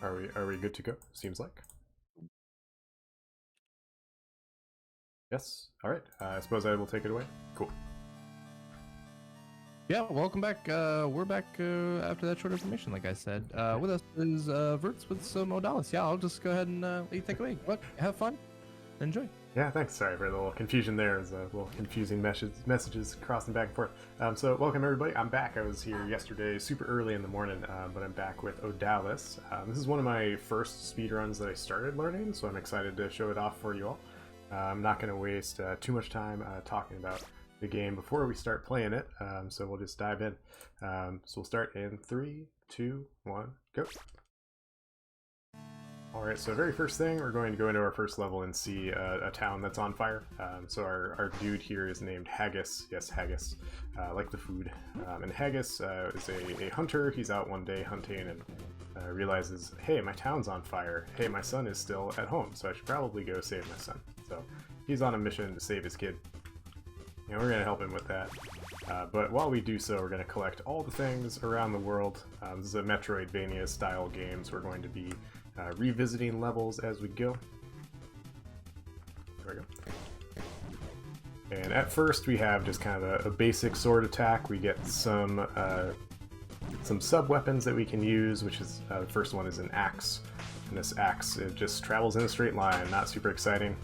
Are we good to go? Seems like. Yes. All right. I suppose I will take it away. Cool. Yeah, welcome back. We're back after that short information, like I said. With us is Verts with some Odallus. Yeah, I'll just go ahead and let you take away. But have fun, enjoy. Yeah, thanks. Sorry for the little confusion there. There's a little confusing messages crossing back and forth. So welcome everybody. I'm back. I was here yesterday super early in the morning, but I'm back with Odallus. This is one of my first speedruns that I started learning, so I'm excited to show it off for you all. I'm not going to waste too much time talking about the game before we start playing it, so we'll just dive in. So we'll start in 3, 2, 1, go. Alright, so very first thing, we're going to go into our first level and see a town that's on fire. So our dude here is named Haggis. Yes, Haggis, like the food. And Haggis is a hunter. He's out one day hunting and realizes, hey, my town's on fire. Hey, my son is still at home, so I should probably go save my son. So he's on a mission to save his kid. And we're going to help him with that. But while we do so, we're going to collect all the things around the world. This is a Metroidvania style game, so we're going to be revisiting levels as we go. There we go. And at first we have just kind of a basic sword attack. We get some sub-weapons that we can use, which is, the first one is an axe. And this axe, it just travels in a straight line, not super exciting.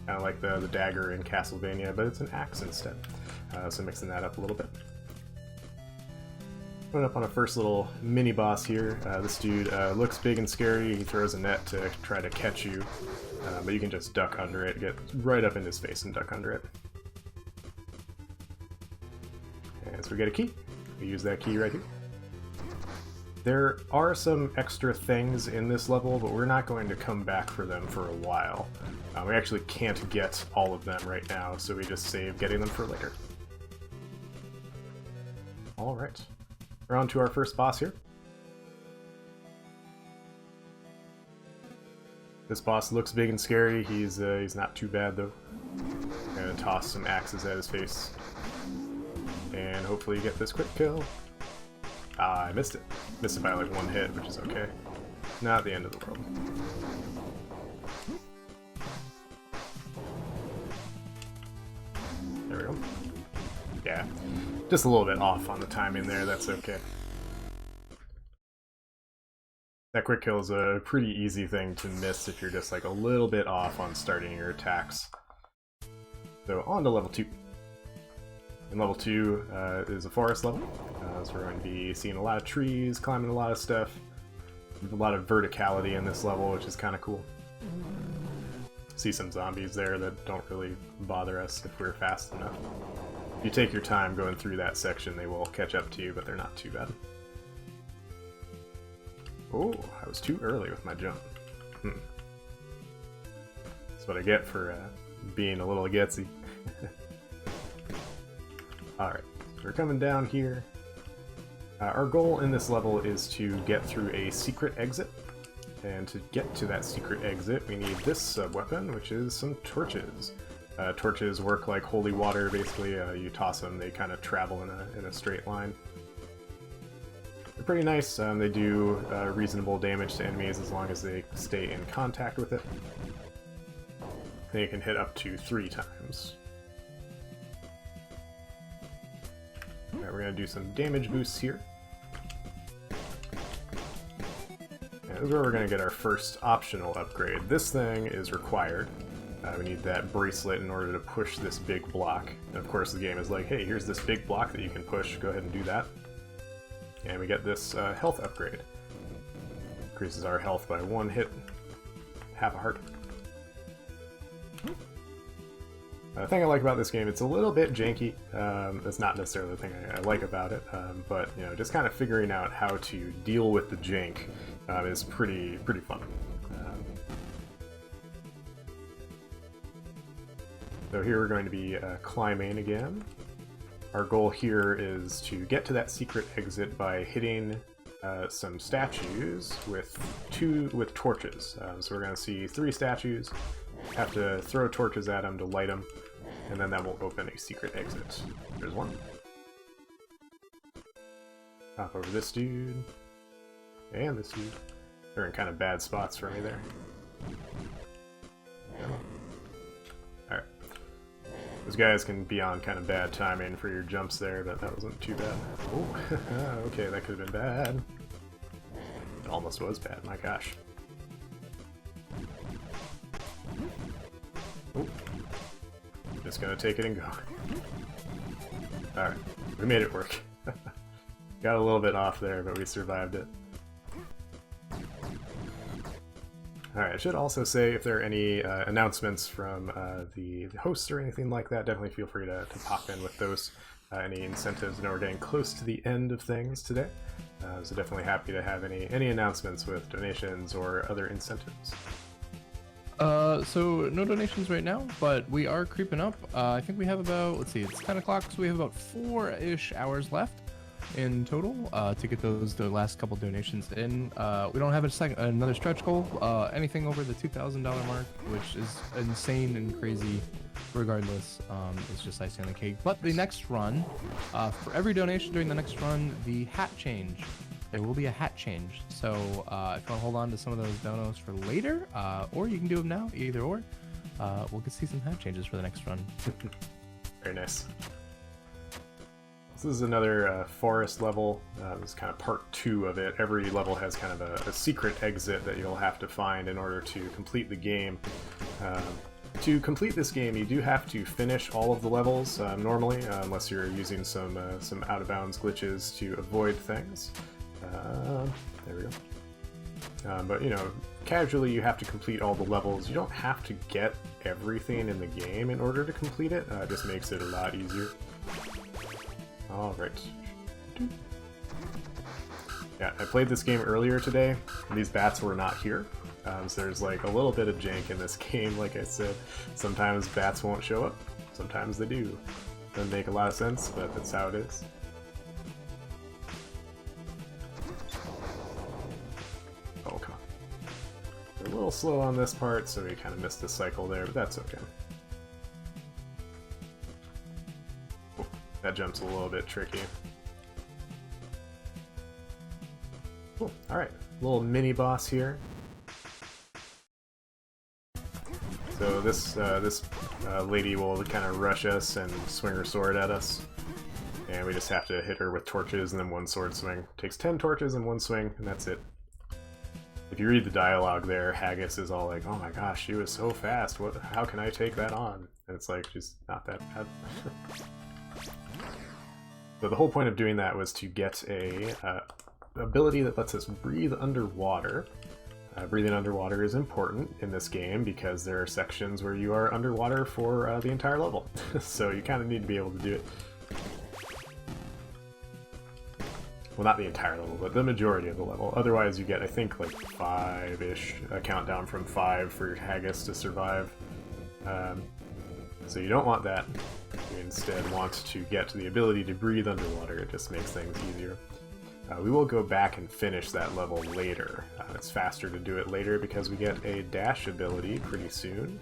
Kind of like the dagger in Castlevania, but it's an axe instead. So mixing that up a little bit. Coming up on a first little mini-boss here. This dude looks big and scary. He throws a net to try to catch you, but you can just duck under it, get right up in his face and duck under it. And so we get a key. We use that key right here. There are some extra things in this level, but we're not going to come back for them for a while. We actually can't get all of them right now, so we just save getting them for later. Alright. We're on to our first boss here. This boss looks big and scary. He's not too bad though. Gonna toss some axes at his face. And hopefully get this quick kill. Ah, I missed it. Missed it by like one hit, which is okay. Not the end of the world. There we go. Yeah, just a little bit off on the timing there, that's okay. That quick kill is a pretty easy thing to miss if you're just like a little bit off on starting your attacks. So on to level 2. And level 2 is a forest level, so we're going to be seeing a lot of trees, climbing a lot of stuff. There's a lot of verticality in this level, which is kind of cool. See some zombies there that don't really bother us if we're fast enough. If you take your time going through that section, they will catch up to you, but they're not too bad. Oh, I was too early with my jump. That's what I get for being a little gutsy. Alright, so we're coming down here. Our goal in this level is to get through a secret exit. And to get to that secret exit, we need this sub-weapon, which is some torches. Torches work like holy water, basically. You toss them, they kind of travel in a straight line. They're pretty nice. They do reasonable damage to enemies as long as they stay in contact with it. Then you can hit up to 3 times. Alright, we're going to do some damage boosts here. This is where we're going to get our first optional upgrade. This thing is required. We need that bracelet in order to push this big block. And of course the game is like, hey, here's this big block that you can push, go ahead and do that. And we get this health upgrade. Increases our health by 1 hit, half a heart. The thing I like about this game, it's a little bit janky. That's not necessarily the thing I like about it, but you know, just kind of figuring out how to deal with the jank is pretty fun. So here we're going to be climbing again. Our goal here is to get to that secret exit by hitting some statues with torches. So we're going to see 3 statues. Have to throw torches at them to light them, and then that will open a secret exit. There's one. Hop over this dude, and this dude. They're in kind of bad spots for me there. Alright. Those guys can be on kind of bad timing for your jumps there, but that wasn't too bad. Oh, okay, that could have been bad. It almost was bad, my gosh. Oh. Just gonna take it and go. Alright, we made it work. Got a little bit off there, but we survived it. Alright, I should also say if there are any announcements from the hosts or anything like that, definitely feel free to pop in with those. Any incentives. I know we're getting close to the end of things today, so definitely happy to have any announcements with donations or other incentives. So no donations right now, but we are creeping up. I think we have about, let's see, it's 10 o'clock, so we have about 4-ish hours left in total to get the last couple donations in. We don't have another stretch goal. Anything over the $2,000 mark, which is insane and crazy regardless, it's just icing on the cake. But the next run, for every donation during the next run, the hat change. There will be a hat change. So if you want to hold on to some of those donos for later, or you can do them now, either or, we'll get to see some hat changes for the next run. Very nice. This is another forest level. It's kind of part 2 of it. Every level has kind of a secret exit that you'll have to find in order to complete the game. To complete this game, you do have to finish all of the levels normally, unless you're using some out-of-bounds glitches to avoid things. There we go. But, you know, casually you have to complete all the levels. You don't have to get everything in the game in order to complete it. It just makes it a lot easier. Alright. Yeah, I played this game earlier today, and these bats were not here. So there's like a little bit of jank in this game, like I said. Sometimes bats won't show up, sometimes they do. Doesn't make a lot of sense, but that's how it is. Oh, come on. We're a little slow on this part, so we kind of missed the cycle there, but that's okay. Oh, that jump's a little bit tricky. Cool, alright. Little mini-boss here. So this lady will kind of rush us and swing her sword at us. And we just have to hit her with torches and then one sword swing. Takes 10 torches and one swing, and that's it. If you read the dialogue there, Haggis is all like, oh my gosh, she was so fast, how can I take that on? And it's like, she's not that bad. So the whole point of doing that was to get a ability that lets us breathe underwater. Breathing underwater is important in this game because there are sections where you are underwater for the entire level. So you kind of need to be able to do it. Well, not the entire level, but the majority of the level. Otherwise you get, I think, like 5-ish, a countdown from 5 for your Haggis to survive. So you don't want that. You instead want to get the ability to breathe underwater. It just makes things easier. We will go back and finish that level later. It's faster to do it later because we get a dash ability pretty soon.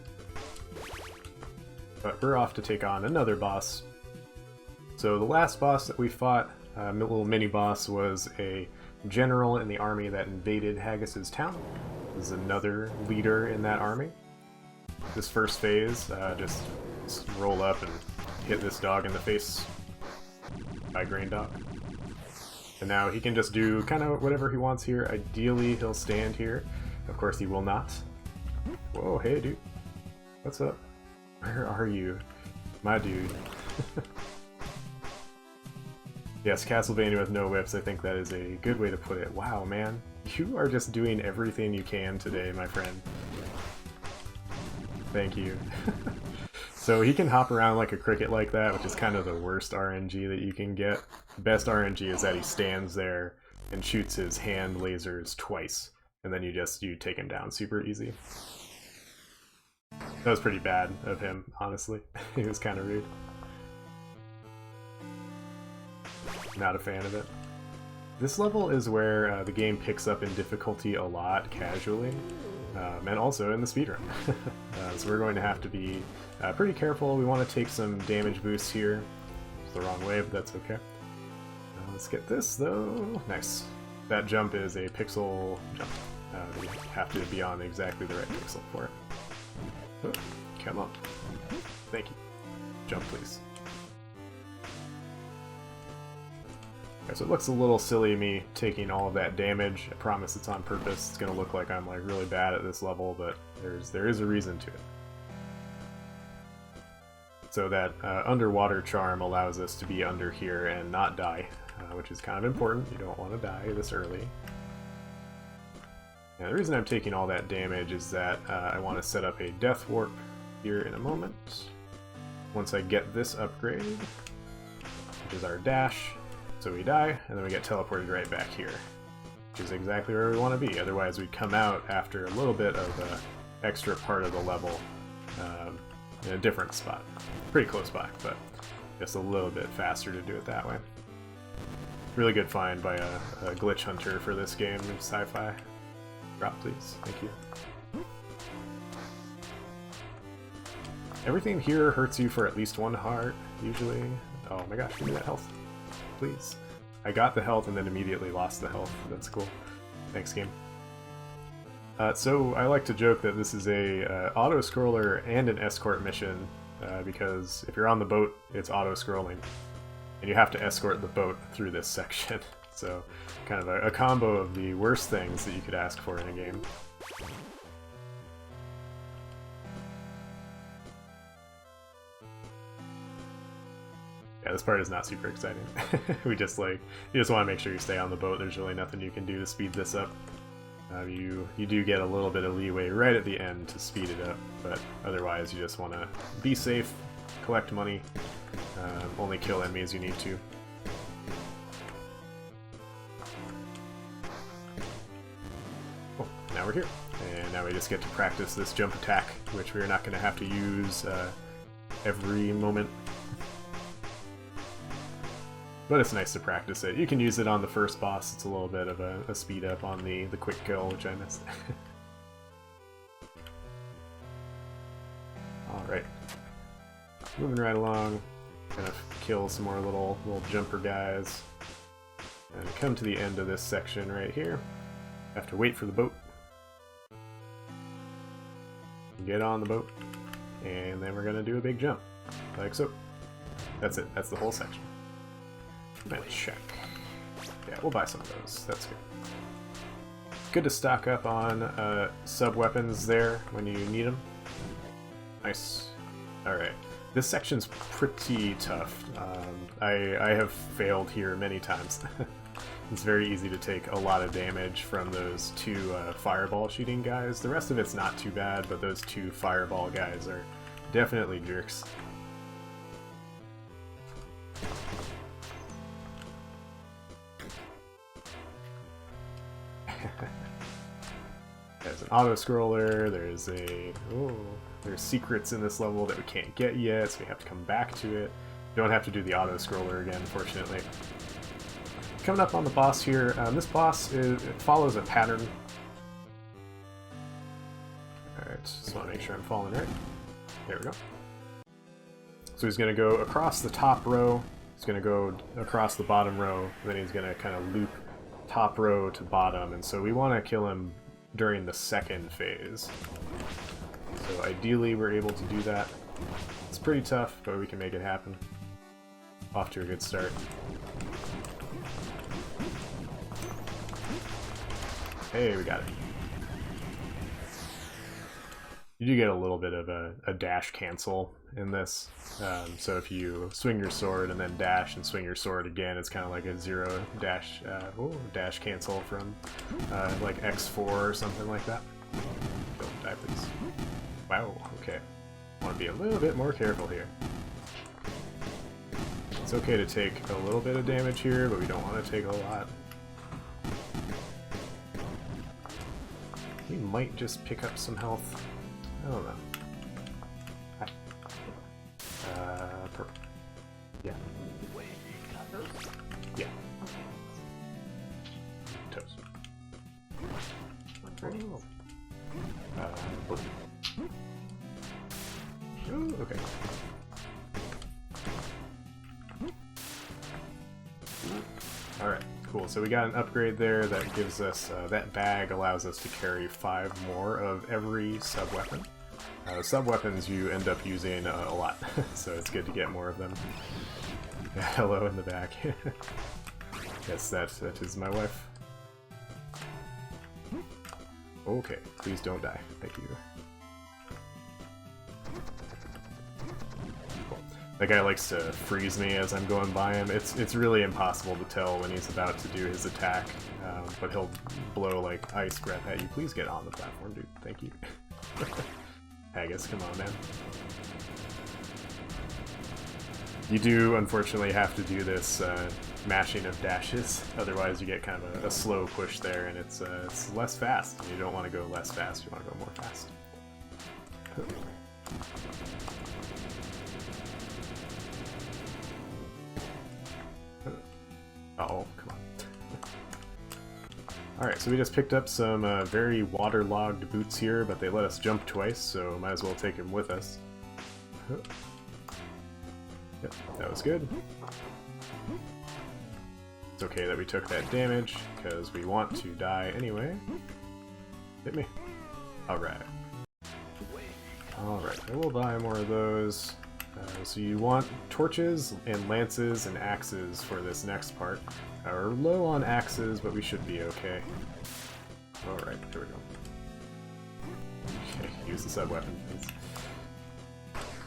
But we're off to take on another boss. So the last boss that we fought, little mini-boss, was a general in the army that invaded Haggis's town. This is another leader in that army. This first phase, just roll up and hit this dog in the face. Grain dog. And now he can just do kind of whatever he wants here. Ideally, he'll stand here. Of course, he will not. Whoa, hey, dude. What's up? Where are you? My dude. Yes, Castlevania with no whips. I think that is a good way to put it. Wow, man. You are just doing everything you can today, my friend. Thank you. So he can hop around like a cricket like that, which is kind of the worst RNG that you can get. The best RNG is that he stands there and shoots his hand lasers twice, and then you take him down super easy. That was pretty bad of him, honestly. He was kind of rude. Not a fan of it. This level is where the game picks up in difficulty a lot casually, and also in the speedrun. So we're going to have to be pretty careful. We want to take some damage boosts here. It's the wrong way, but that's okay. Let's get this, though. Nice. That jump is a pixel jump. You have to be on exactly the right pixel for it. Oh, come on. Thank you. Jump, please. Okay, so it looks a little silly me taking all of that damage. I promise it's on purpose. It's gonna look like I'm like really bad at this level, but there is a reason to it. So that underwater charm allows us to be under here and not die, which is kind of important. You don't want to die this early. And the reason I'm taking all that damage is that I want to set up a death warp here in a moment. Once I get this upgrade, which is our dash, so we die, and then we get teleported right back here, which is exactly where we want to be. Otherwise we'd come out after a little bit of an extra part of the level in a different spot. Pretty close by, but just a little bit faster to do it that way. Really good find by a glitch hunter for this game in sci-fi. Drop, please. Thank you. Everything here hurts you for at least 1 heart, usually. Oh my gosh, give me that health. Please. I got the health and then immediately lost the health. That's cool. Thanks, game. So I like to joke that this is a auto-scroller and an escort mission, because if you're on the boat, it's auto-scrolling, and you have to escort the boat through this section. So kind of a combo of the worst things that you could ask for in a game. Yeah, this part is not super exciting. We just you just want to make sure you stay on the boat. There's really nothing you can do to speed this up. You do get a little bit of leeway right at the end to speed it up, but otherwise you just want to be safe, collect money, only kill enemies you need to. Oh, now we're here, and now we just get to practice this jump attack, which we're not going to have to use every moment. But it's nice to practice it. You can use it on the first boss. It's a little bit of a speed up on the quick kill, which I missed. Alright. Moving right along. Gonna kill some more little jumper guys. And come to the end of this section right here. Have to wait for the boat. Get on the boat. And then we're gonna do a big jump. Like so. That's it. That's the whole section. And check. Yeah, we'll buy some of those. That's good. Good to stock up on sub-weapons there when you need them. Nice. Alright. This section's pretty tough. I have failed here many times. It's very easy to take a lot of damage from those 2 fireball shooting guys. The rest of it's not too bad, but those 2 fireball guys are definitely jerks. There's an auto-scroller, there's secrets in this level that we can't get yet, so we have to come back to it. We don't have to do the auto-scroller again, fortunately. Coming up on the boss here, this boss it follows a pattern. Alright, just want to make sure I'm following right. There we go. So he's going to go across the top row, he's going to go across the bottom row, then he's going to kind of loop top row to bottom, and so we want to kill him during the second phase. So ideally we're able to do that. It's pretty tough, but we can make it happen. Off to a good start. Hey, we got it. You do get a little bit of a dash cancel in this. So if you swing your sword and then dash and swing your sword again, it's kind of like a 0 dash dash cancel from like X4 or something like that. Don't die, please. Wow, okay. Want to be a little bit more careful here. It's okay to take a little bit of damage here, but we don't want to take a lot. We might just pick up some health. I don't know. Hi. Purple. Yeah. Yeah. Toes. Oh. Blue. Ooh, okay. Alright, cool. Cool, so we got an upgrade there that gives us, that bag allows us to carry 5 more of every sub-weapon. Sub-weapons you end up using a lot, so it's good to get more of them. Hello in the back. Yes, that is my wife. Okay, please don't die. Thank you. Cool. That guy likes to freeze me as I'm going by him. It's really impossible to tell when he's about to do his attack, but he'll blow like ice breath at you. Please get on the platform, dude. Thank you. Haggis, come on, man. You do, unfortunately, have to do this mashing of dashes, otherwise you get kind of a slow push there, and it's less fast. You don't want to go less fast, you want to go more fast. Uh-oh, come on. Alright, so we just picked up some very waterlogged boots here, but they let us jump twice, so might as well take them with us. Yep, that was good. It's okay that we took that damage, because we want to die anyway. Hit me. Alright. Alright, I will buy more of those. So you want torches and lances and axes for this next part. We're low on axes, but we should be okay. Alright, here we go. Okay, use the sub-weapon, please.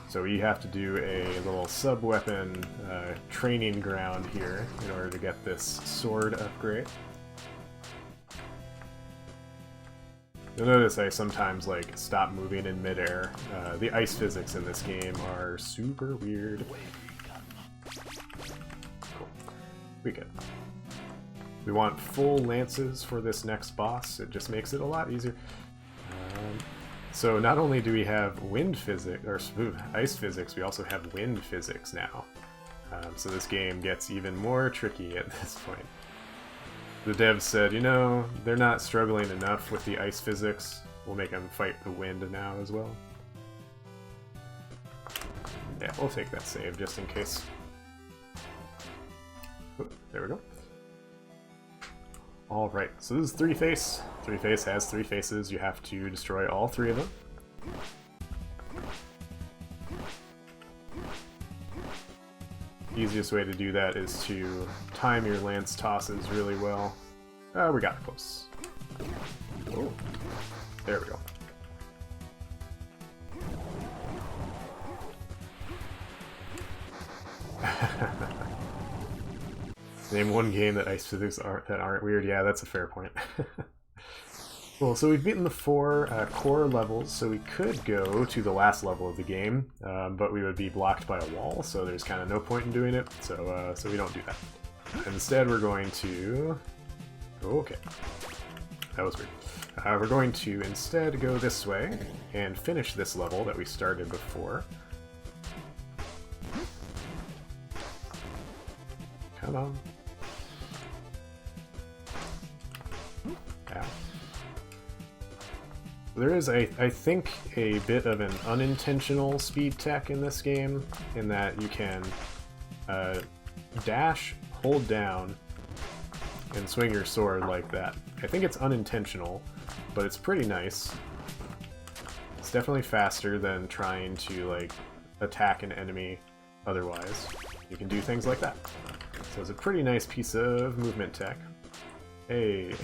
So we have to do a little sub-weapon training ground here in order to get this sword upgrade. You'll notice I sometimes like stop moving in midair. The ice physics in this game are super weird. Cool. We good. We want full lances for this next boss. It just makes it a lot easier. So not only do we have wind physics, or ice physics, we also have wind physics now. So this game gets even more tricky at this point. The devs said, you know, they're not struggling enough with the ice physics. We'll make them fight the wind now as well. Yeah, we'll take that save just in case. Oh, there we go. Alright, so this is Three-Face. Three-Face has 3 faces. You have to destroy all 3 of them. Easiest way to do that is to time your lance tosses really well. We got it close. Oh, there we go. Name one game that ice physics aren't weird. Yeah, that's a fair point. Cool, so we've beaten the 4 core levels, so we could go to the last level of the game, but we would be blocked by a wall, so there's kind of no point in doing it, so we don't do that. Instead, we're going to... Oh, okay. That was weird. We're going to instead go this way and finish this level that we started before. Come on. Ow. There is, I think, a bit of an unintentional speed tech in this game, in that you can dash, hold down, and swing your sword like that. I think it's unintentional, but it's pretty nice. It's definitely faster than trying to, like, attack an enemy otherwise. You can do things like that. So it's a pretty nice piece of movement tech. Hey.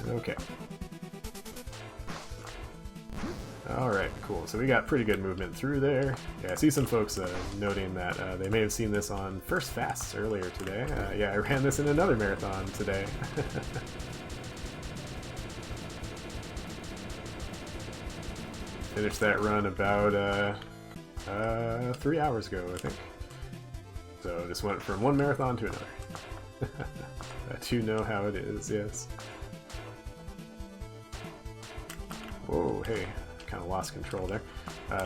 Okay. Alright, cool. So we got pretty good movement through there. Yeah, I see some folks noting that they may have seen this on First Fasts earlier today. Yeah, I ran this in another marathon today. Finished that run about 3 hours ago, I think. So just went from one marathon to another. That you know how it is, yes. Whoa, hey, kind of lost control there.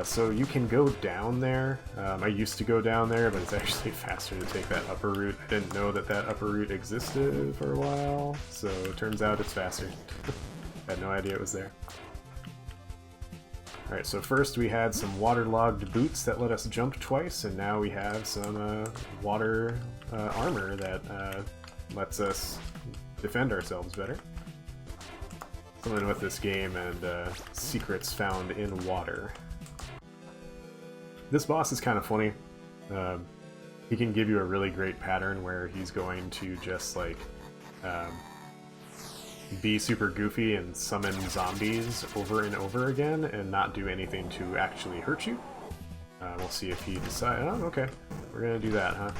So you can go down there. I used to go down there, but it's actually faster to take that upper route. I didn't know that that upper route existed for a while, so it turns out it's faster. Had no idea it was there. Alright, so first we had some waterlogged boots that let us jump twice, and now we have some water armor that lets us defend ourselves better. Something with this game and secrets found in water. This boss is kind of funny. He can give you a really great pattern where he's going to just like be super goofy and summon zombies over and over again and not do anything to actually hurt you. We'll see if he decides, oh, okay, we're gonna do that, huh?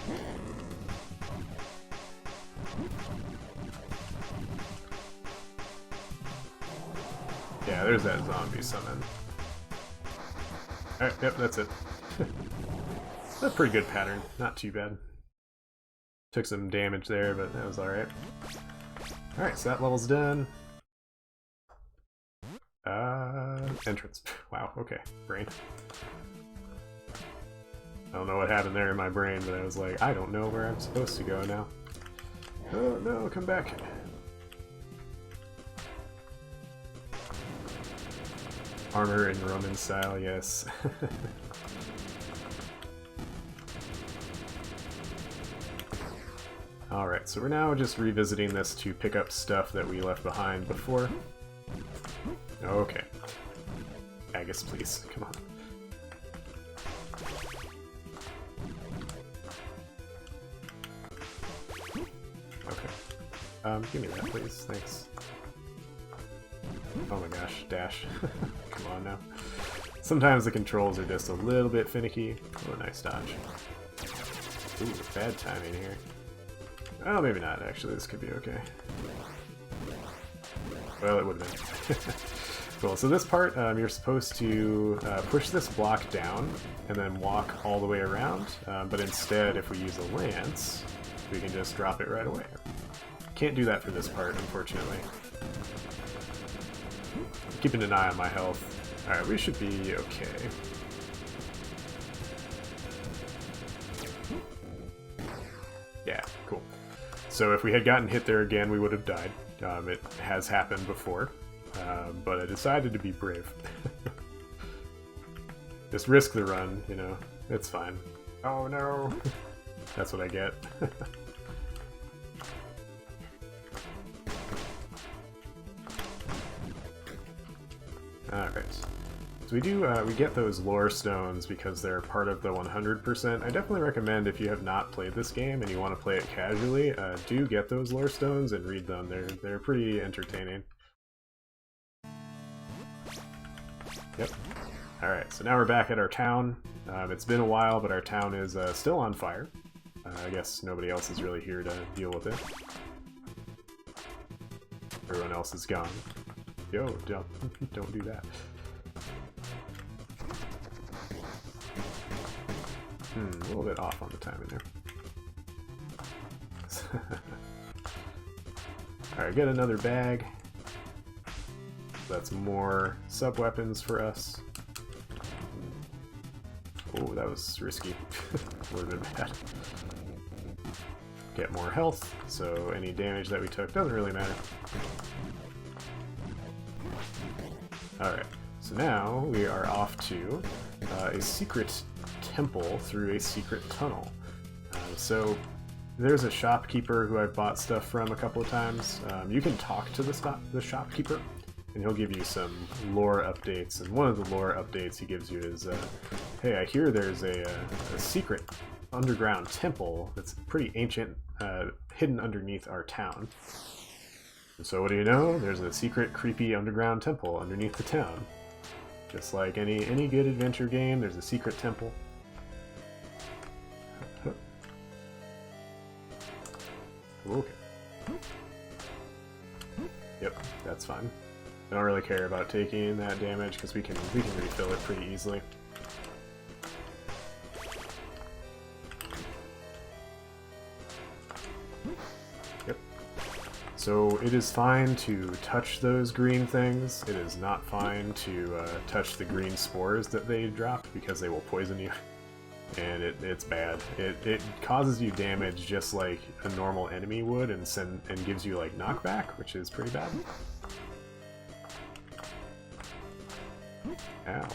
Yeah, there's that zombie summon. Alright, yep, that's it. That's a pretty good pattern, not too bad. Took some damage there, but that was alright. Alright, so that level's done. Entrance. Wow, okay. Brain. I don't know what happened there in my brain, but I was like, I don't know where I'm supposed to go now. Oh no, come back. Armor in Roman style, yes. Alright, so we're now just revisiting this to pick up stuff that we left behind before. Okay. Agus, please, come on. Okay. Give me that, please, thanks. Oh my gosh, dash. Come on now. Sometimes the controls are just a little bit finicky. Oh, nice dodge. Ooh, bad timing here. Oh, maybe not, actually. This could be okay. Well, it would have been. Cool, so this part, you're supposed to push this block down and then walk all the way around, but instead, if we use a lance, we can just drop it right away. Can't do that for this part, unfortunately. Keeping an eye on my health. Alright, we should be okay. Yeah, cool. So if we had gotten hit there again, we would have died. It has happened before, but I decided to be brave. Just risk the run, you know, it's fine. Oh no! That's what I get. Alright. So we get those lore stones because they're part of the 100%. I definitely recommend if you have not played this game and you want to play it casually, do get those lore stones and read them. They're pretty entertaining. Yep. Alright, so now we're back at our town. It's been a while, but our town is still on fire. I guess nobody else is really here to deal with it. Everyone else is gone. Yo, don't do that. A little bit off on the timing there. Alright, get another bag. That's more sub-weapons for us. Oh, that was risky. Would have been bad. Get more health, so any damage that we took doesn't really matter. Alright, so now we are off to a secret temple through a secret tunnel. So there's a shopkeeper who I've bought stuff from a couple of times. You can talk to the shopkeeper, and he'll give you some lore updates. And one of the lore updates he gives you is, hey, I hear there's a secret underground temple that's pretty ancient, hidden underneath our town. And so what do you know? There's a secret, creepy underground temple underneath the town. Just like any good adventure game, there's a secret temple. Okay. Yep, that's fine. I don't really care about taking that damage because we can refill it pretty easily. Yep. So it is fine to touch those green things. It is not fine to touch the green spores that they drop because they will poison you. And it's bad. It causes you damage just like a normal enemy would, and gives you like knockback, which is pretty bad. Ow.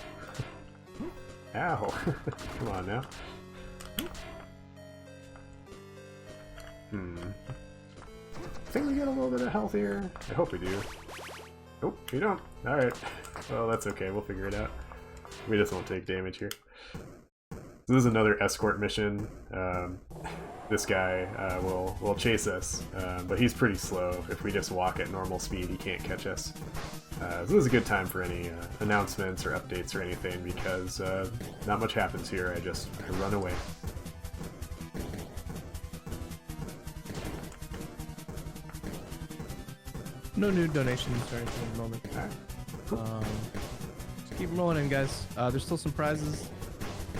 Ow. Come on now. I think we get a little bit of health here. I hope we do. Nope, we don't. Alright. Well, that's okay. We'll figure it out. We just won't take damage here. So this is another escort mission. This guy will chase us, but he's pretty slow. If we just walk at normal speed, he can't catch us. So this is a good time for any announcements or updates or anything, because not much happens here. I run away. No new donations or anything at the moment. Alright, cool. Just keep rolling in, guys. There's still some prizes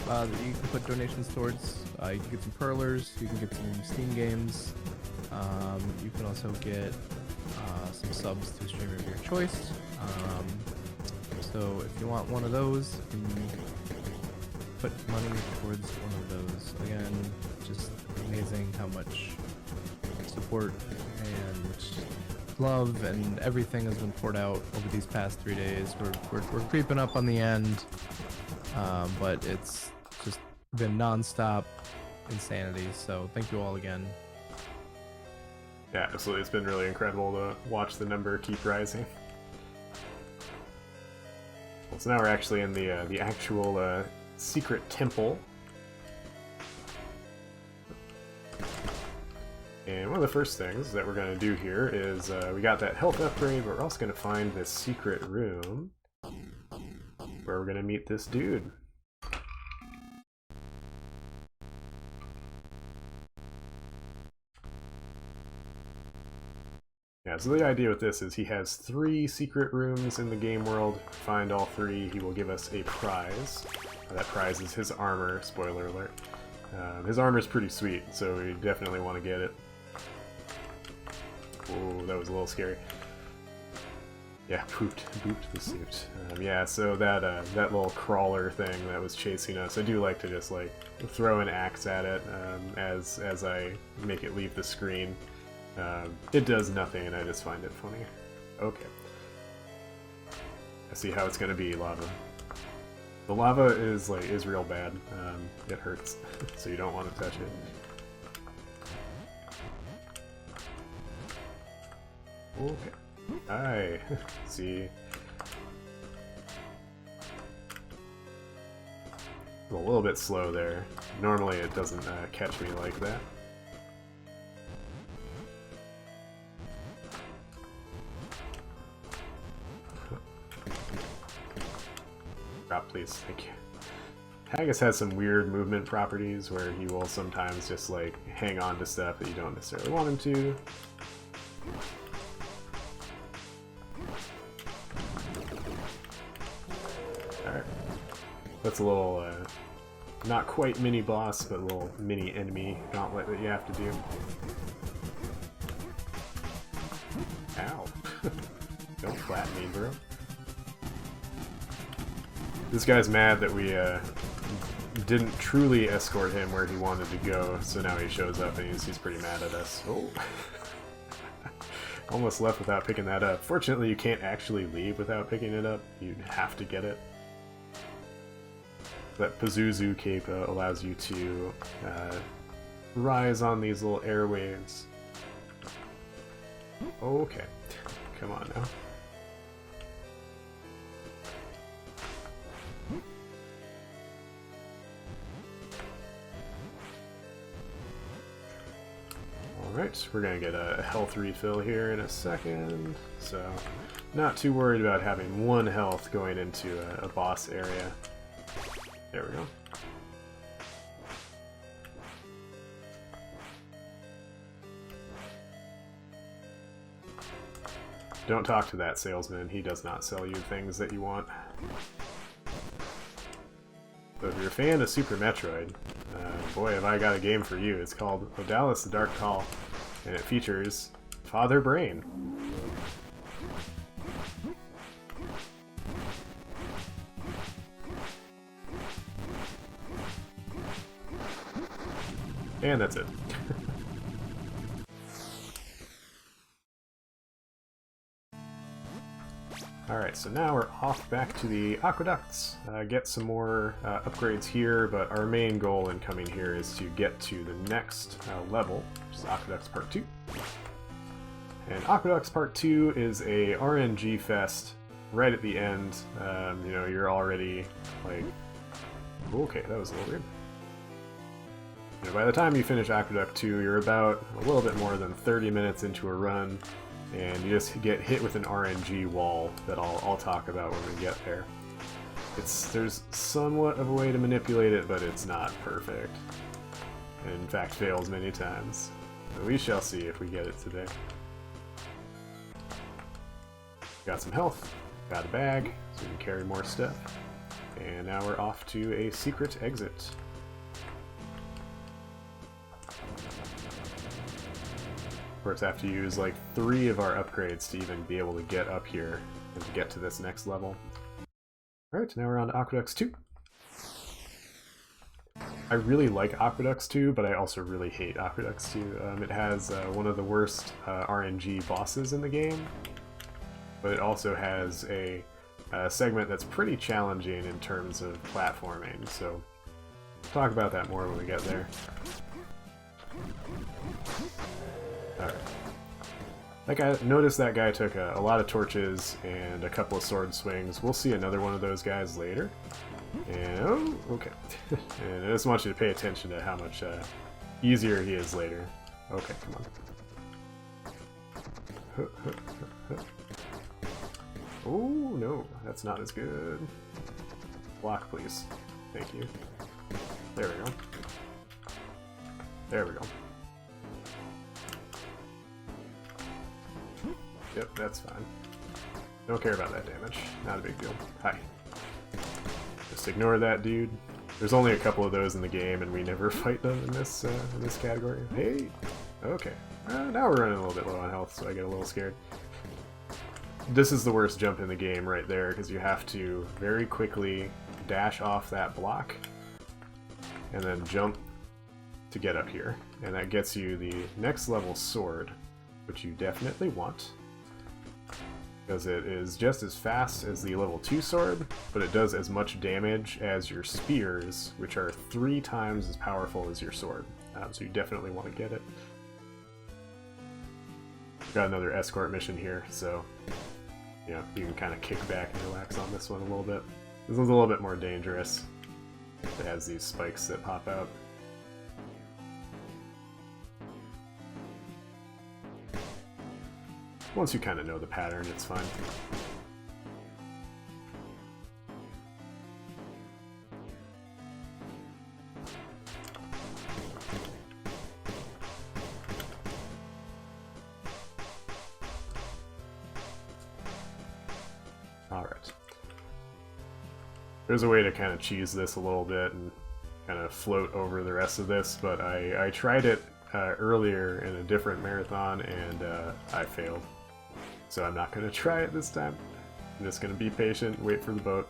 that you can put donations towards. You can get some perlers, you can get some Steam games. You can also get some subs to a streamer of your choice. So if you want one of those, you can put money towards one of those. Again, just amazing how much support and love and everything has been poured out over these past 3 days. We're creeping up on the end, but it's just been non-stop insanity. So thank you all again. Yeah, absolutely. It's been really incredible to watch the number keep rising. Well, so now we're actually in the actual secret temple. And one of the first things that we're going to do here is we got that health upgrade, but we're also going to find this secret room where we're going to meet this dude. Yeah, so the idea with this is he has 3 secret rooms in the game world. Find all 3, he will give us a prize. That prize is his armor, spoiler alert. His armor is pretty sweet, so we definitely want to get it. Oh, that was a little scary. Yeah, boot the suit. Yeah, so that that little crawler thing that was chasing us, I do like to just like throw an axe at it as I make it leave the screen. It does nothing, and I just find it funny. Okay. I see how it's gonna be, lava. The lava is real bad. It hurts, so you don't want to touch it. Okay. Hi. See. I'm a little bit slow there. Normally it doesn't catch me like that. Drop, please. Thank you. Haggis has some weird movement properties where he will sometimes just like hang on to stuff that you don't necessarily want him to. Alright. That's a little, not quite mini boss, but a little mini enemy gauntlet that you have to do. Ow. Don't flatten me, bro. This guy's mad that we didn't truly escort him where he wanted to go, so now he shows up and he's pretty mad at us. Oh. Almost left without picking that up. Fortunately, you can't actually leave without picking it up. You have to get it. That Pazuzu cape allows you to rise on these little airwaves. Okay. Come on now. Alright, we're gonna get a health refill here in a second, so not too worried about having 1 health going into a boss area. There we go. Don't talk to that salesman, he does not sell you things that you want. So if you're a fan of Super Metroid, boy have I got a game for you. It's called Odallus: The Dark Call, and it features Father Brain. And that's it. Alright, so now we're off back to the aqueducts. Get some more upgrades here, but our main goal in coming here is to get to the next level, which is Aqueducts Part 2. And Aqueducts Part 2 is a RNG fest right at the end. You know, you're already like... Okay, that was a little weird. You know, by the time you finish Aqueduct 2, you're about a little bit more than 30 minutes into a run, and you just get hit with an RNG wall that I'll talk about when we get there. There's somewhat of a way to manipulate it, but it's not perfect. And in fact, fails many times. But we shall see if we get it today. Got some health, got a bag, so we can carry more stuff. And now we're off to a secret exit. Of course, I have to use like 3 of our upgrades to even be able to get up here and to get to this next level. Alright, now we're on to Aqueducts 2. I really like Aqueducts 2, but I also really hate Aqueducts 2. It has one of the worst RNG bosses in the game, but it also has a segment that's pretty challenging in terms of platforming, so we'll talk about that more when we get there. Alright. Like, I noticed that guy took a lot of torches and a couple of sword swings. We'll see another one of those guys later. And, oh, okay. And I just want you to pay attention to how much easier he is later. Okay, come on. Oh, no, that's not as good. Block, please. Thank you. There we go. There we go. Yep, that's fine. Don't care about that damage. Not a big deal. Hi. Just ignore that dude. There's only a couple of those in the game, and we never fight them in this category. Hey! Okay. Now we're running a little bit low on health, so I get a little scared. This is the worst jump in the game right there, because you have to very quickly dash off that block, and then jump to get up here. And that gets you the next level sword, which you definitely want, because it is just as fast as the level 2 sword, but it does as much damage as your spears, which are 3 times as powerful as your sword. So you definitely want to get it. Got another escort mission here, so yeah, you can kind of kick back and relax on this one a little bit. This one's a little bit more dangerous. It has these spikes that pop out. Once you kind of know the pattern, it's fine. Alright. There's a way to kind of cheese this a little bit and kind of float over the rest of this, but I tried it earlier in a different marathon and I failed. So I'm not going to try it this time. I'm just going to be patient, wait for the boat.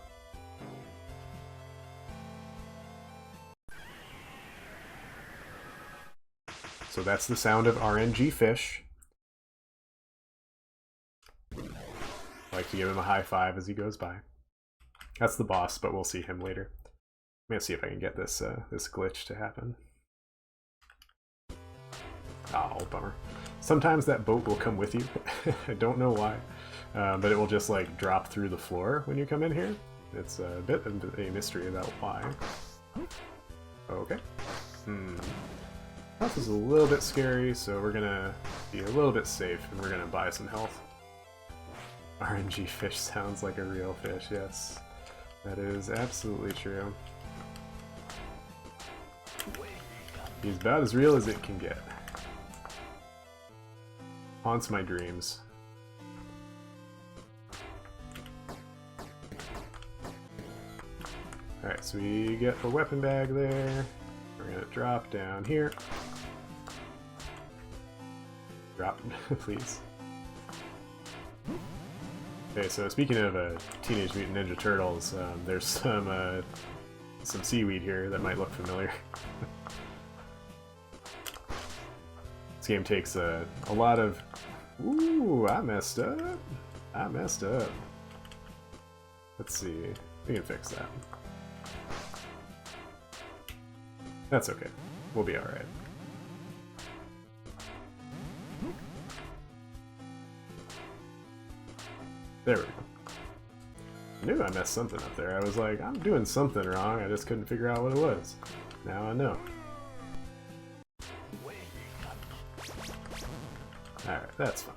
So that's the sound of RNG fish. I like to give him a high five as he goes by. That's the boss, but we'll see him later. I'm gonna see if I can get this this glitch to happen. Oh, bummer. Sometimes that boat will come with you. I don't know why, but it will just like drop through the floor when you come in here. It's a bit of a mystery about why. Okay. Health is a little bit scary, so we're gonna be a little bit safe and we're gonna buy some health. RNG fish sounds like a real fish, yes. That is absolutely true. He's about as real as it can get. Haunts my dreams. Alright, so we get a weapon bag there. We're gonna drop down here. Drop, please. Okay, so speaking of Teenage Mutant Ninja Turtles, there's some seaweed here that might look familiar. This game takes a lot of... Ooh, I messed up. I messed up. Let's see. We can fix that. That's okay. We'll be alright. There we go. I knew I messed something up there. I was like, I'm doing something wrong. I just couldn't figure out what it was. Now I know. Alright, that's fine.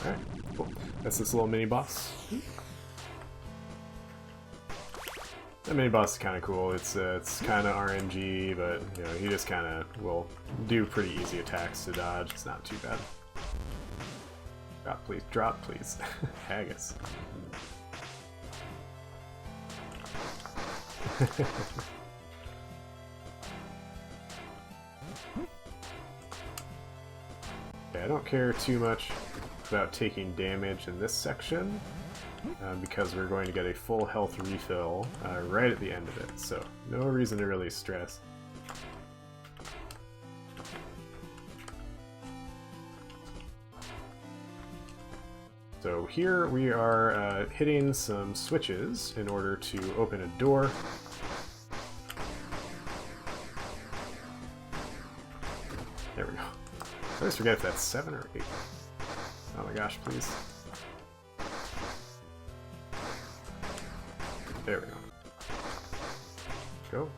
Alright, cool. That's this little mini boss. That mini boss is kind of cool. It's kind of RNG, but you know he just kind of will do pretty easy attacks to dodge. It's not too bad. Drop please, Haggis. Okay, I don't care too much about taking damage in this section. Because we're going to get a full health refill right at the end of it, so no reason to really stress. So here we are hitting some switches in order to open a door. There we go. I always forget if that's 7 or 8. Oh my gosh, please. There we go. Go.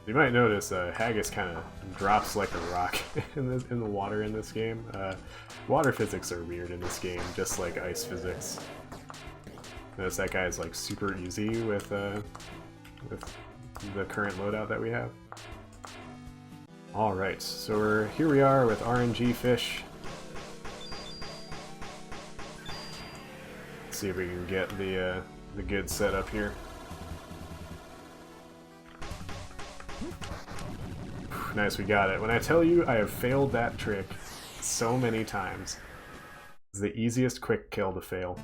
You might notice Haggis kind of drops like a rock in the water in this game. Water physics are weird in this game, just like ice physics. Notice that guy is like super easy with the current loadout that we have. All right, so here we are with RNG fish. See if we can get the good setup here. Nice, we got it. When I tell you I have failed that trick so many times, it's the easiest quick kill to fail.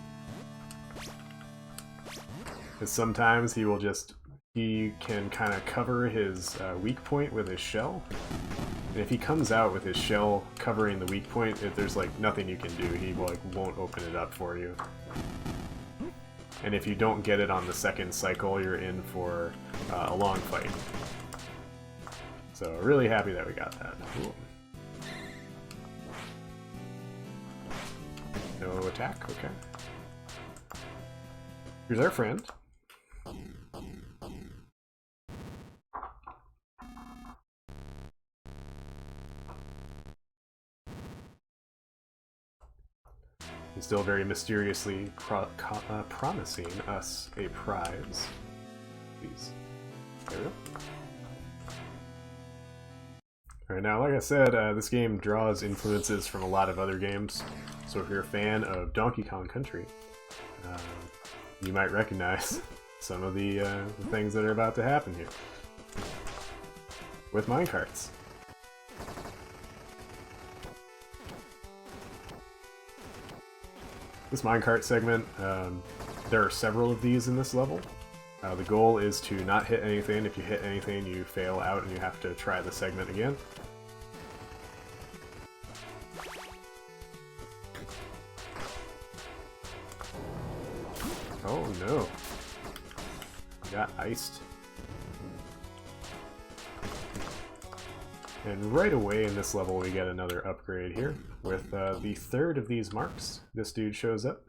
Because sometimes he can kind of cover his weak point with his shell. And if he comes out with his shell covering the weak point, there's like nothing you can do. He like won't open it up for you. And if you don't get it on the second cycle, you're in for a long fight. So really happy that we got that. Cool. No attack? Okay. Here's our friend. He's still very mysteriously promising us a prize. Please. There we go. Alright, now like I said, this game draws influences from a lot of other games. So if you're a fan of Donkey Kong Country, you might recognize some of the things that are about to happen here. With minecarts. This minecart segment, there are several of these in this level. The goal is to not hit anything. If you hit anything, you fail out and you have to try the segment again. Oh no. Got iced. And right away in this level we get another upgrade here. With the third of these marks, this dude shows up.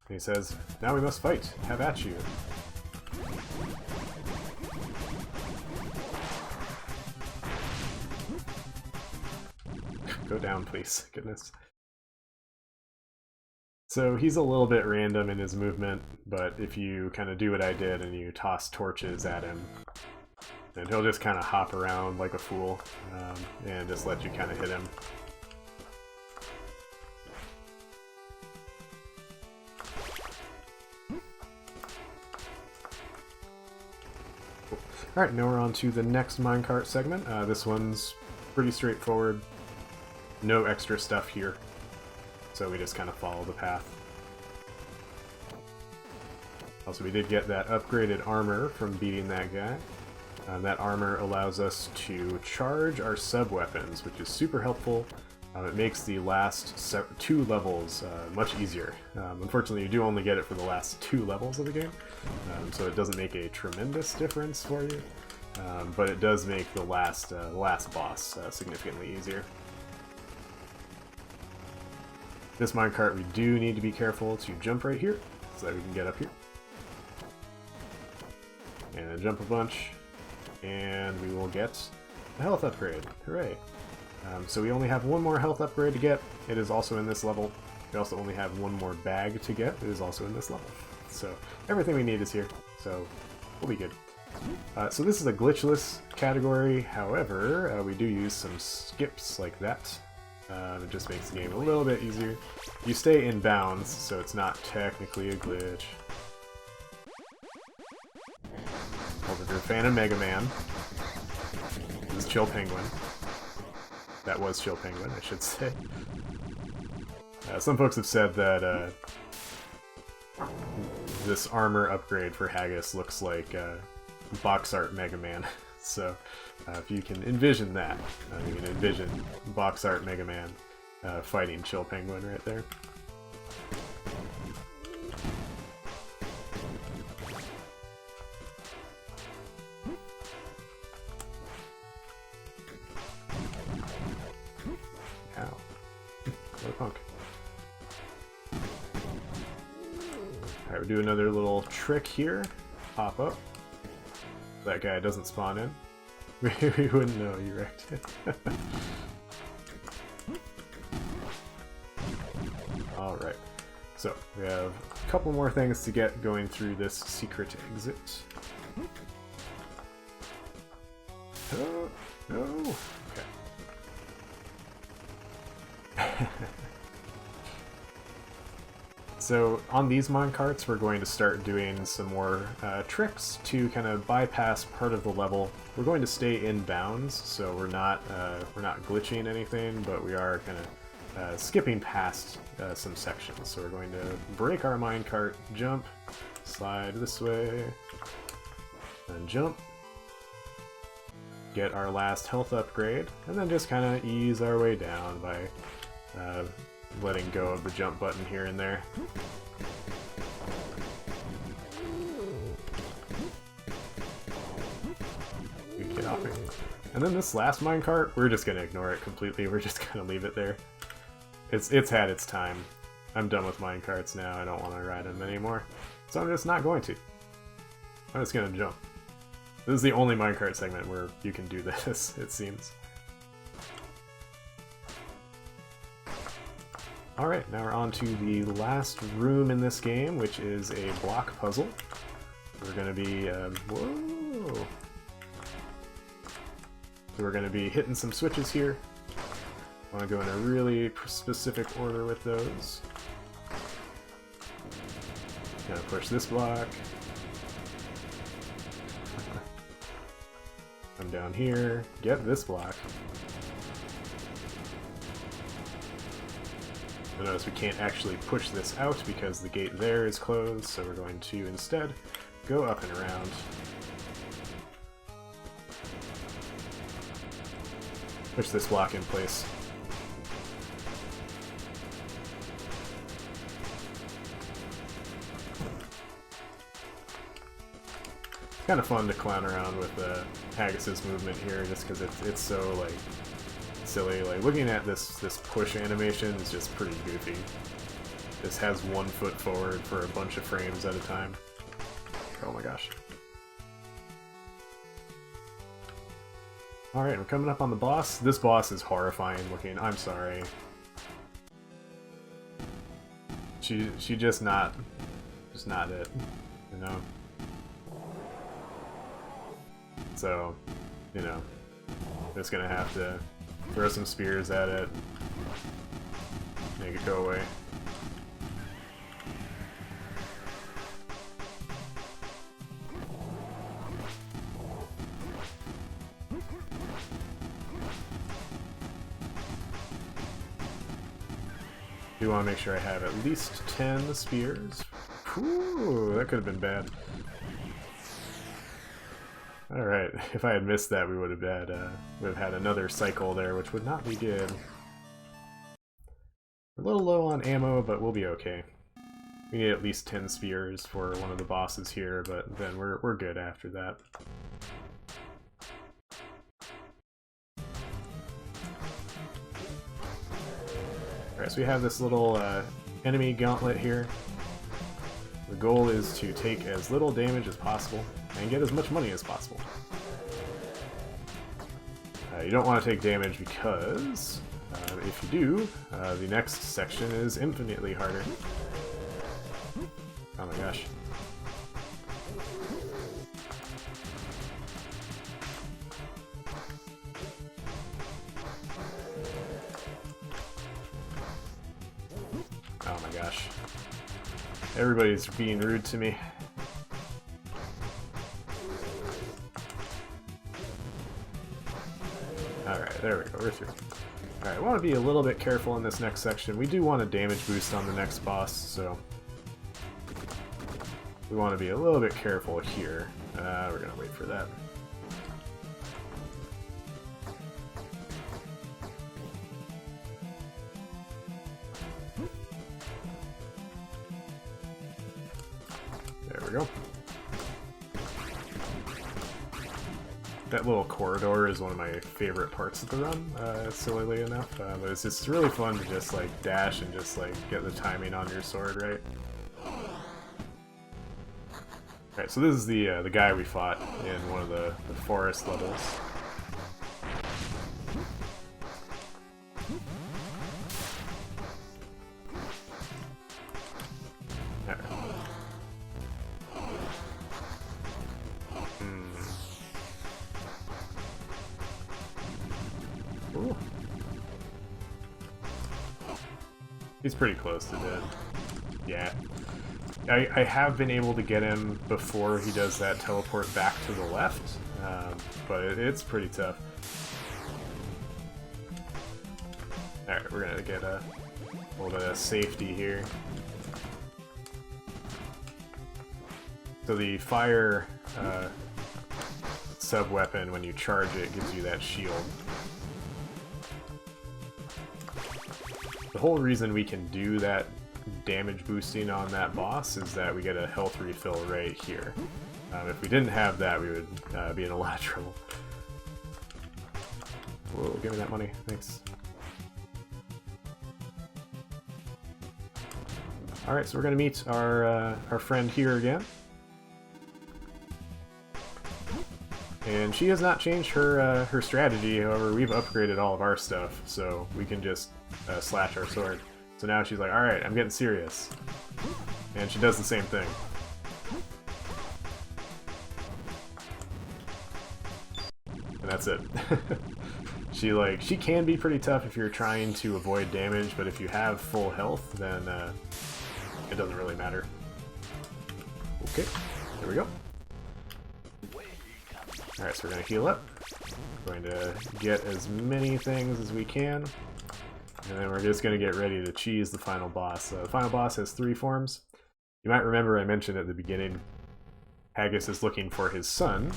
And he says, "Now we must fight. Have at you." Go down, please. Goodness. So he's a little bit random in his movement, but if you kind of do what I did and you toss torches at him, and he'll just kind of hop around like a fool, and just let you kind of hit him. Cool. Alright, now we're on to the next minecart segment. This one's pretty straightforward. no extra stuff here, so we just kind of follow the path. Also, we did get that upgraded armor from beating that guy. That armor allows us to charge our sub-weapons, which is super helpful. It makes the last 2 levels much easier. Unfortunately, you do only get it for the last 2 levels of the game, so it doesn't make a tremendous difference for you, but it does make the last boss significantly easier. This minecart, we do need to be careful to jump right here, so that we can get up here. And then jump a bunch, and we will get a health upgrade. Hooray! So we only have 1 more health upgrade to get. It is also in this level. We also only have 1 more bag to get. It is also in this level. So everything we need is here. So we'll be good. So this is a glitchless category. However, we do use some skips like that. It just makes the game a little bit easier. You stay in bounds, so it's not technically a glitch. Well, if you're a fan of Mega Man, this is Chill Penguin. That was Chill Penguin, I should say. Some folks have said that this armor upgrade for Haggis looks like box art Mega Man. So if you can envision that, you can envision box art Mega Man fighting Chill Penguin right there. Punk. Alright, we do another little trick here. Pop up. That guy doesn't spawn in. We wouldn't know you wrecked it. Alright. So, we have a couple more things to get going through this secret exit. Oh, no! Okay. So on these minecarts, we're going to start doing some more tricks to kind of bypass part of the level. We're going to stay in bounds, so we're not glitching anything, but we are kind of skipping past some sections. So we're going to break our minecart, jump, slide this way, and jump. Get our last health upgrade, and then just kind of ease our way down by letting go of the jump button here and there. Get off me. And then this last minecart, we're just gonna ignore it completely. We're just gonna leave it there. It's had its time. I'm done with minecarts now. I don't want to ride them anymore, so I'm just not going to. I'm just gonna jump. This is the only minecart segment where you can do this, it seems. Alright, now we're on to the last room in this game, which is a block puzzle. We're going to be, whoa! So we're going to be hitting some switches here. I want to go in a really specific order with those. Gonna push this block. Come down here, get this block. Notice we can't actually push this out because the gate there is closed, so we're going to instead go up and around. Push this block in place. It's kind of fun to clown around with Haggis's movement here, just because it's so like silly. Like looking at this push animation is just pretty goofy. This has 1 foot forward for a bunch of frames at a time. Oh my gosh. Alright, we're coming up on the boss. This boss is horrifying looking. I'm sorry. She just not it, you know? So, you know, just gonna have to throw some spears at it, make it go away. Do want to make sure I have at least 10 spears. Whew, that could have been bad. Alright, if I had missed that, we would have had another cycle there, which would not be good. We're a little low on ammo, but we'll be okay. We need at least 10 spears for one of the bosses here, but then we're good after that. Alright, so we have this little enemy gauntlet here. The goal is to take as little damage as possible and get as much money as possible. You don't want to take damage because if you do, the next section is infinitely harder. Oh my gosh. Oh my gosh. Everybody's being rude to me. Alright, there we go, we're through. Alright, I want to be a little bit careful in this next section. We do want a damage boost on the next boss, so we want to be a little bit careful here. We're going to wait for that. There we go. That little corridor is one of my favorite parts of the run, sillily enough. But it's just really fun to just like dash and just like get the timing on your sword right. Alright, so this is the guy we fought in one of the forest levels. Ooh. He's pretty close to dead. Yeah. I have been able to get him before he does that teleport back to the left, but it's pretty tough. Alright, we're gonna get a little bit of safety here. So the fire sub-weapon, when you charge it, gives you that shield. The whole reason we can do that damage boosting on that boss is that we get a health refill right here. If we didn't have that, we would be in a lot of trouble. Whoa, give me that money, thanks. Alright, so we're gonna meet our friend here again. And she has not changed her her strategy, however, we've upgraded all of our stuff, so we can just slash our sword. So now she's like, alright, I'm getting serious. And she does the same thing. And that's it. She can be pretty tough if you're trying to avoid damage, but if you have full health, then it doesn't really matter. Okay, there we go. Alright, so we're going to heal up. We're going to get as many things as we can. And then we're just going to get ready to cheese the final boss. The final boss has 3 forms. You might remember I mentioned at the beginning, Haggis is looking for his son,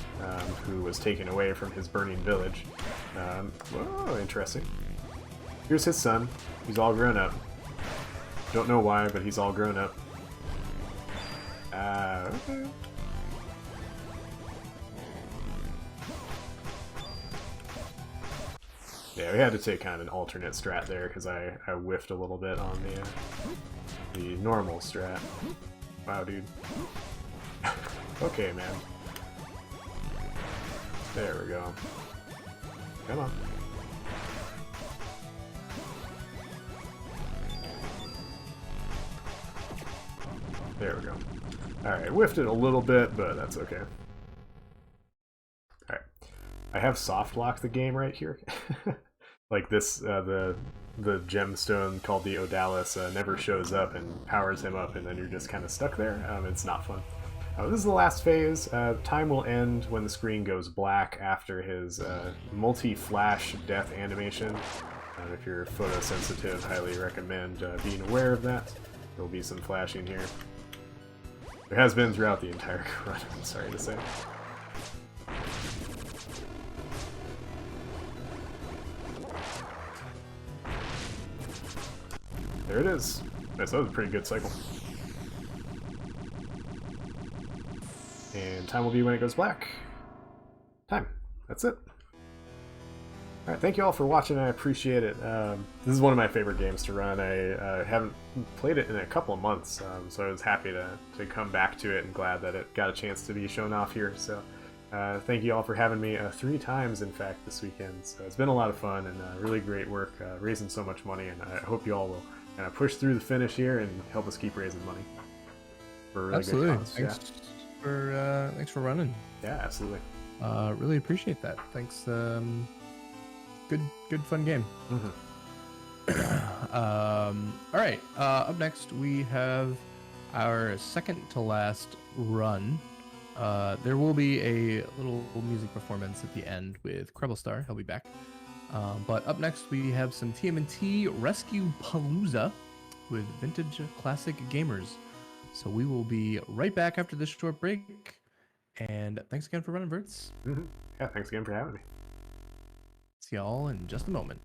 who was taken away from his burning village. Whoa, interesting. Here's his son. He's all grown up. Don't know why, but he's all grown up. Okay. Yeah, we had to take kind of an alternate strat there because I whiffed a little bit on the normal strat. Wow, dude. Okay, man. There we go. Come on. There we go. Alright, whiffed it a little bit, but that's okay. Alright. I have soft locked the game right here. Like this, the gemstone called the Odallus never shows up and powers him up, and then you're just kind of stuck there. It's not fun. This is the last phase. Time will end when the screen goes black after his multi-flash death animation. If you're photosensitive, highly recommend being aware of that. There'll be some flashing here. There has been throughout the entire run, I'm sorry to say. There it is. Nice, that was a pretty good cycle. And time will be when it goes black. Time. That's it. Alright, thank you all for watching, I appreciate it. This is one of my favorite games to run. I haven't played it in a couple of months, so I was happy to come back to it and glad that it got a chance to be shown off here. So thank you all for having me 3 times, in fact, this weekend. So it's been a lot of fun and really great work, raising so much money, and I hope you all will kind of push through the finish here and help us keep raising money for a really Absolutely. good cause. Thanks for running. Yeah, absolutely. Really appreciate that. Thanks. Good fun game. All right. Up next, we have our second to last run. There will be a little music performance at the end with Krebelstar. He'll be back. But up next, we have some TMNT Rescue Palooza with Vintage Classic Gamers. So we will be right back after this short break. And thanks again for running, Verts. Yeah, thanks again for having me. See y'all in just a moment.